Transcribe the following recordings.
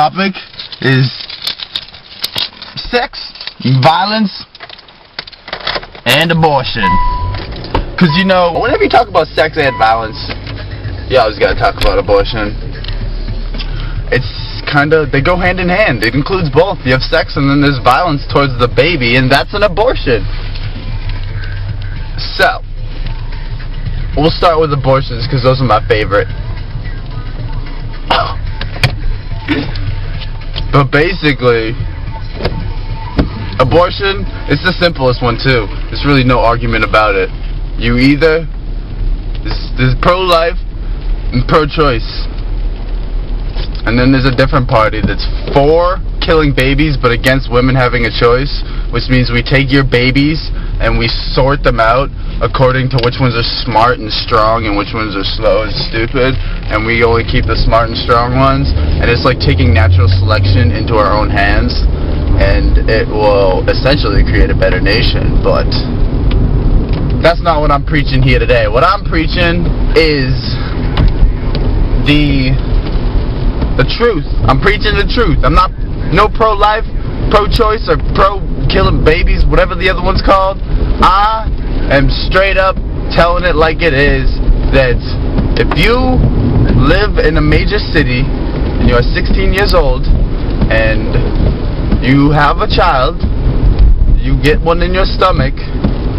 Topic is sex, violence, and abortion. Cause you know, whenever you talk about sex and violence, you always gotta talk about abortion. It's kinda, they go hand in hand. It includes both. You have sex and then there's violence towards the baby, and that's an abortion. So, we'll start with abortions because those are my favorite. But basically, abortion is the simplest one too. There's really no argument about it. You either, there's pro-life and pro-choice. And then there's a different party that's for killing babies but against women having a choice, which means we take your babies and we sort them out according to which ones are smart and strong and which ones are slow and stupid, and we only keep the smart and strong ones, and it's like taking natural selection into our own hands, and it will essentially create a better nation. But that's not what I'm preaching here today. What I'm preaching is the truth. I'm preaching the truth. I'm not no pro-life, pro-choice, or pro-killing babies, whatever the other one's called. I am straight up telling it like it is, that if you live in a major city and you are 16 years old and you have a child, you get one in your stomach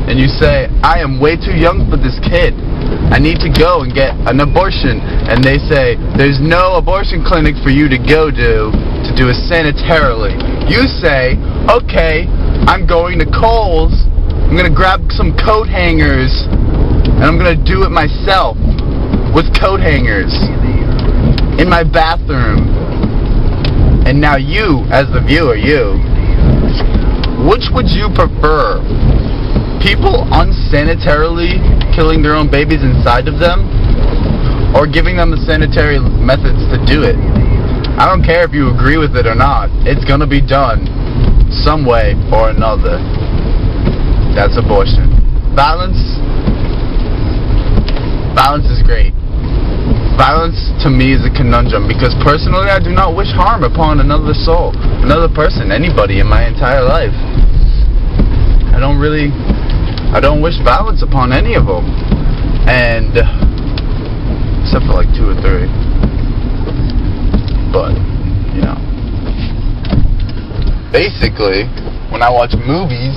and you say, I am way too young for this kid, I need to go and get an abortion, and they say, there's no abortion clinic for you to go to do it sanitarily. You say, okay, I'm going to Kohl's, I'm going to grab some coat hangers, and I'm going to do it myself with coat hangers in my bathroom. And now you, as the viewer, which would you prefer? People unsanitarily killing their own babies inside of them, or giving them the sanitary methods to do it? I don't care if you agree with it or not. It's gonna be done some way or another. That's abortion. Violence is great. Violence to me is a conundrum, because personally I do not wish harm upon another soul, another person, anybody in my entire life. I don't wish violence upon any of them, and except for like 2 or 3. But you know, basically, when I watch movies,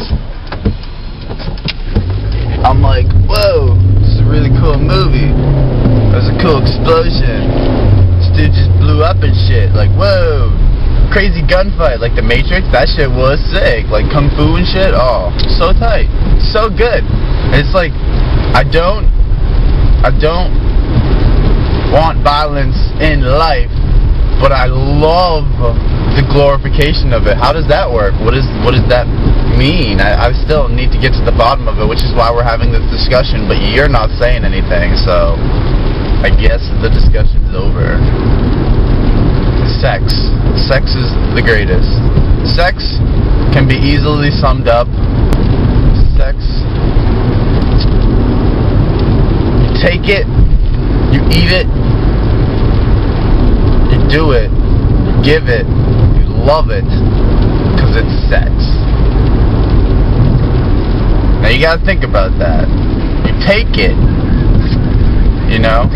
I'm like, whoa, this is a really cool movie. There's a cool explosion. This dude just blew up and shit. Like, whoa. Crazy gunfight. Like The Matrix, that shit was sick. Like Kung Fu and shit. Oh, so tight. So good. It's like, I don't want violence in life, but I love the glorification of it. How does that work? What does that mean? I still need to get to the bottom of it, which is why we're having this discussion, but you're not saying anything, so I guess the discussion's over. Sex. Sex is the greatest. Sex can be easily summed up. Sex, you take it, you eat it, you do it, you give it, you love it, because it's sex. Now you gotta think about that. You take it, you know?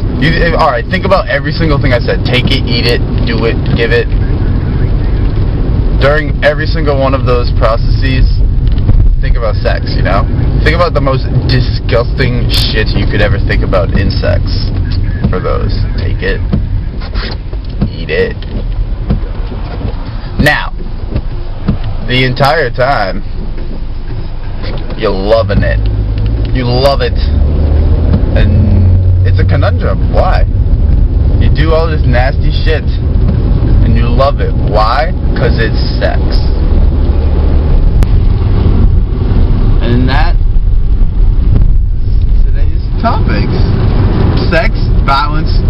Alright, think about every single thing I said. Take it, eat it, do it, give it. During every single one of those processes, think about sex, you know? Think about the most disgusting shit you could ever think about in sex. For those. Take it, eat it. Now, the entire time, you're loving it. You love it. And it's a conundrum. Why? You do all this nasty shit and you love it. Why? Because it's sex. And that is today's topics. Sex, violence,